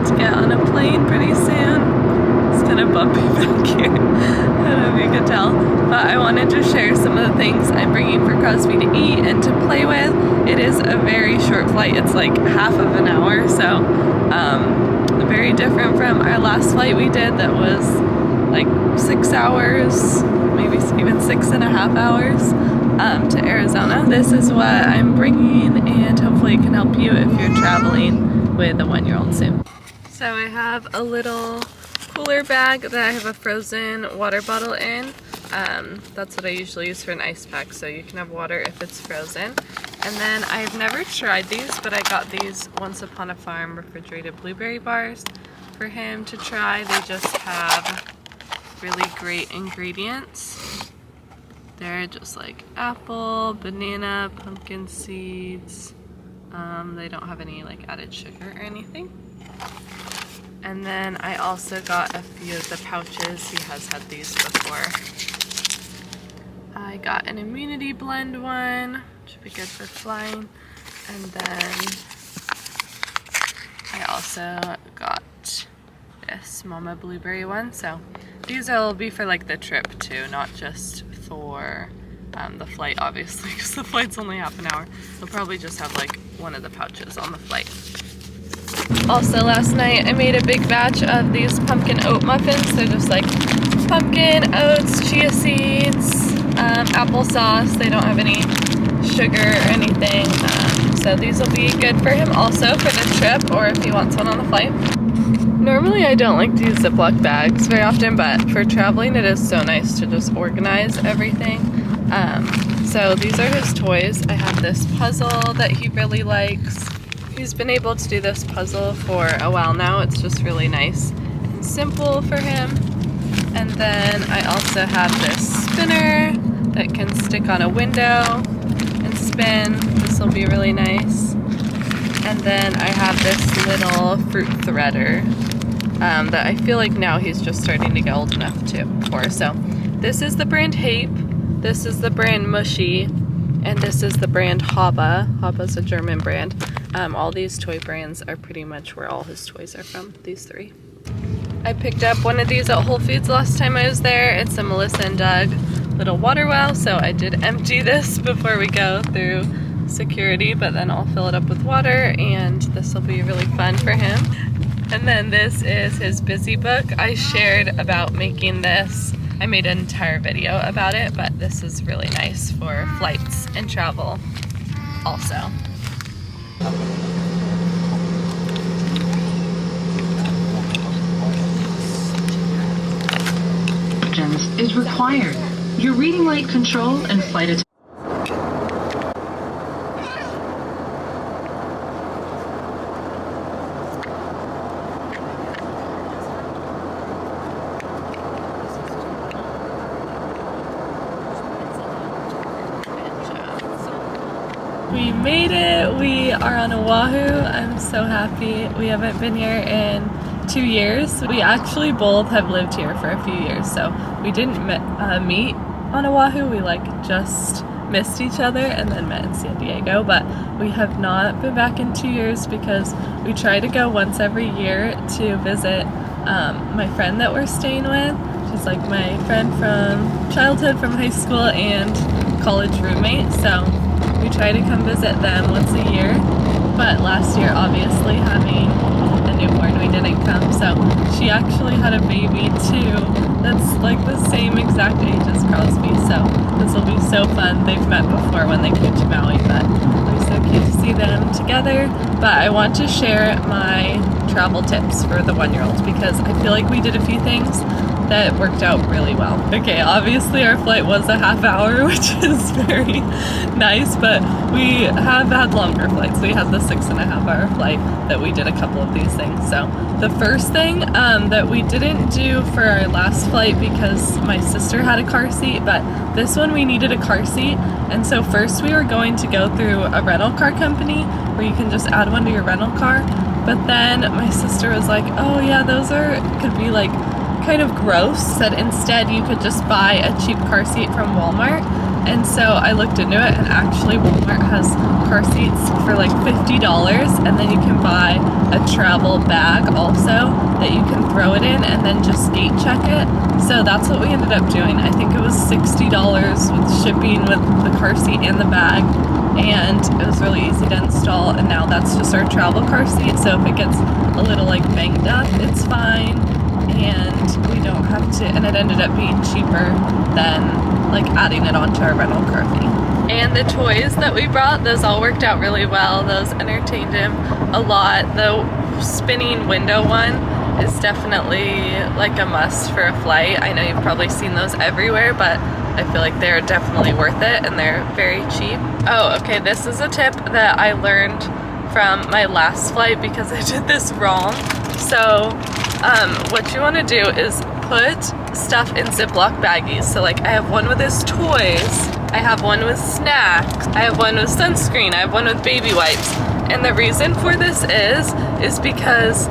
about to get on a plane pretty soon. It's kind of bumpy back here. I don't know if you can tell. But I wanted to share some of the things I'm bringing for Crosby to eat and to play with. It is a very short flight. It's like half of an hour, so very different from our last flight we did that was like 6 hours, maybe even 6.5 hours to Arizona. This is what I'm bringing, and hopefully it can help you if you're traveling with a 1-year-old soon. So I have a little cooler bag that I have a frozen water bottle in. That's what I usually use for an ice pack, so you can have water if it's frozen. And then I've never tried these, but I got these Once Upon a Farm refrigerated blueberry bars for him to try. They just have really great ingredients. They're just like apple, banana, pumpkin seeds. They don't have any like added sugar or anything. And then I also got a few of the pouches. He has had these before. I got an immunity blend one, which would be good for flying. And then I also got this Mama Blueberry one. So these will be for like the trip too, not just for the flight, obviously, because the flight's only half an hour. They'll probably just have like one of the pouches on the flight. Also last night I made a big batch of these pumpkin oat muffins. They're just like pumpkin, oats, chia seeds, applesauce. They don't have any sugar or anything. So these will be good for him also for the trip, or if he wants one on the flight. Normally I don't like to use Ziploc bags very often, but for traveling it is so nice to just organize everything. So these are his toys. I have this puzzle that he really likes. He's been able to do this puzzle for a while now. It's just really nice and simple for him. And then I also have this spinner that can stick on a window and spin. This will be really nice. And then I have this little fruit threader that I feel like now he's just starting to get old enough for. So this is the brand Hape, this is the brand Mushie, and this is the brand Haba. Haba's a German brand. All these toy brands are pretty much where all his toys are from, these three. I picked up one of these at Whole Foods last time I was there. It's a Melissa and Doug little water well, so I did empty this before we go through security, but then I'll fill it up with water, and this will be really fun for him. And then this is his busy book. I shared about making this. I made an entire video about it, but this is really nice for flights and travel also. Is required. Your reading light control and flight attendant. We made it. We are on Oahu. I'm so happy. We haven't been here in 2 years. We actually both have lived here for a few years, so we didn't meet on Oahu. We like just missed each other and then met in San Diego, but we have not been back in 2 years because we try to go once every year to visit my friend that we're staying with. She's like my friend from childhood, from high school, and college roommate, so we try to come visit them once a year. But last year, obviously, having a newborn, we didn't come. So she actually had a baby too that's like the same exact age as Crosby. So this will be so fun. They've met before when they came to Maui, but it was so cute to see them together. But I want to share my travel tips for the 1-year-old because I feel like we did a few things that worked out really well. Okay, obviously our flight was a half hour, which is very nice, but we have had longer flights. We had the 6.5 hour flight that we did a couple of these things. So the first thing that we didn't do for our last flight because my sister had a car seat, but this one we needed a car seat. And so first we were going to go through a rental car company where you can just add one to your rental car. But then my sister was like, oh yeah, those could be like kind of gross. Said instead you could just buy a cheap car seat from Walmart. And so I looked into it, and actually Walmart has car seats for like $50, and then you can buy a travel bag also that you can throw it in and then just gate check it. So that's what we ended up doing. I think it was $60 with shipping with the car seat and the bag, and it was really easy to install, and now that's just our travel car seat, so if it gets a little like banged up, it's fine, and we don't have to, and it ended up being cheaper than like adding it onto our rental car fee. And the toys that we brought, those all worked out really well. Those entertained him a lot. The spinning window one is definitely like a must for a flight. I know you've probably seen those everywhere, but I feel like they're definitely worth it, and they're very cheap. Oh, okay, this is a tip that I learned from my last flight because I did this wrong. So what you want to do is put stuff in Ziploc baggies. So like I have one with his toys, I have one with snacks, I have one with sunscreen, I have one with baby wipes. And the reason for this is because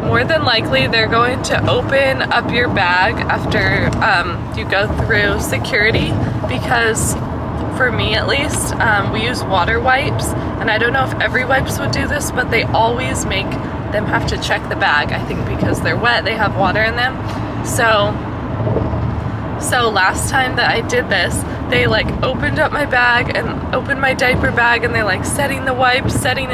more than likely they're going to open up your bag after you go through security, because for me at least, we use water wipes, and I don't know if every wipes would do this, but they always make them have to check the bag, I think because they're wet, they have water in them. So last time that I did this, they like opened up my bag and opened my diaper bag, and they're like setting the wipes, setting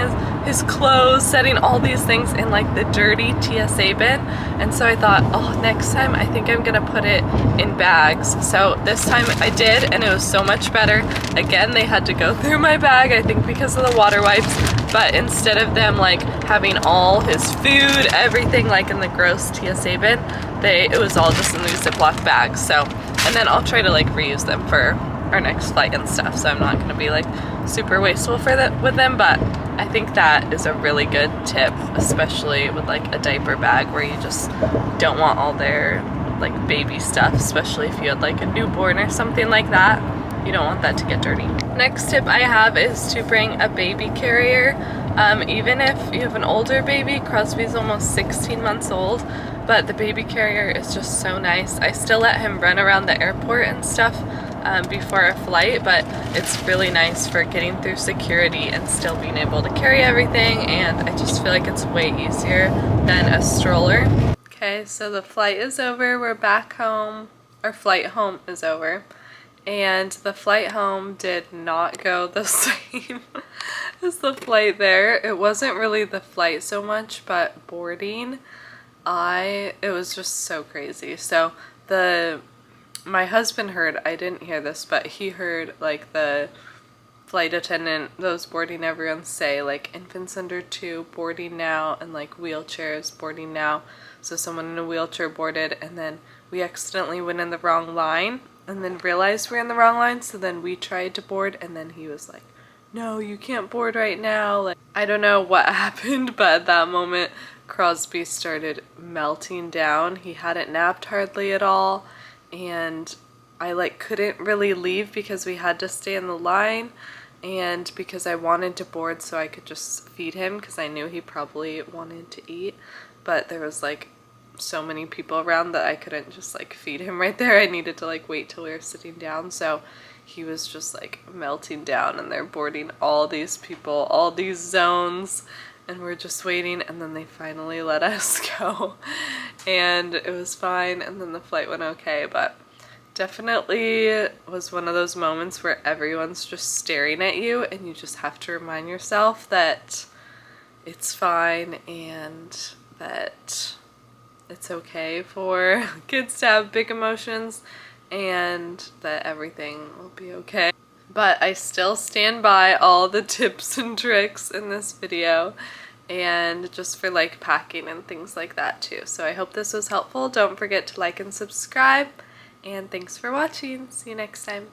his clothes, setting all these things in like the dirty TSA bin. And so I thought, oh, next time I think I'm gonna put it in bags. So this time I did, and it was so much better. Again, they had to go through my bag, I think because of the water wipes, but instead of them like having all his food, everything like in the gross TSA bin, it was all just in these Ziploc bags. So, and then I'll try to like reuse them for our next flight and stuff, so I'm not gonna be like super wasteful with them, but I think that is a really good tip, especially with like a diaper bag where you just don't want all their like baby stuff, especially if you had like a newborn or something like that. You don't want that to get dirty. Next tip I have is to bring a baby carrier. Even if you have an older baby, Crosby's almost 16 months old, but the baby carrier is just so nice. I still let him run around the airport and stuff before a flight, but it's really nice for getting through security and still being able to carry everything, and I just feel like it's way easier than a stroller. Okay, so the flight is over, we're back home. Our flight home is over, and the flight home did not go the same as the flight there. It wasn't really the flight so much, but boarding, it was just so crazy. So my husband heard, I didn't hear this, but he heard like the flight attendant that was boarding everyone say like infants under 2 boarding now, and like wheelchairs boarding now. So someone in a wheelchair boarded, and then we accidentally went in the wrong line and then realized we're in the wrong line, so then we tried to board, and then he was like, no, you can't board right now. Like, I don't know what happened, but at that moment Crosby started melting down. He hadn't napped hardly at all, and I like couldn't really leave because we had to stay in the line, and because I wanted to board so I could just feed him because I knew he probably wanted to eat, but there was like so many people around that I couldn't just like feed him right there. I needed to like wait till we were sitting down, so he was just like melting down, and they're boarding all these people, all these zones, and we're just waiting, and then they finally let us go, and it was fine, and then the flight went okay, but definitely was one of those moments where everyone's just staring at you, and you just have to remind yourself that it's fine and that it's okay for kids to have big emotions, and that everything will be okay. But I still stand by all the tips and tricks in this video, and just for like packing and things like that too. So I hope this was helpful. Don't forget to like and subscribe, and thanks for watching. See you next time.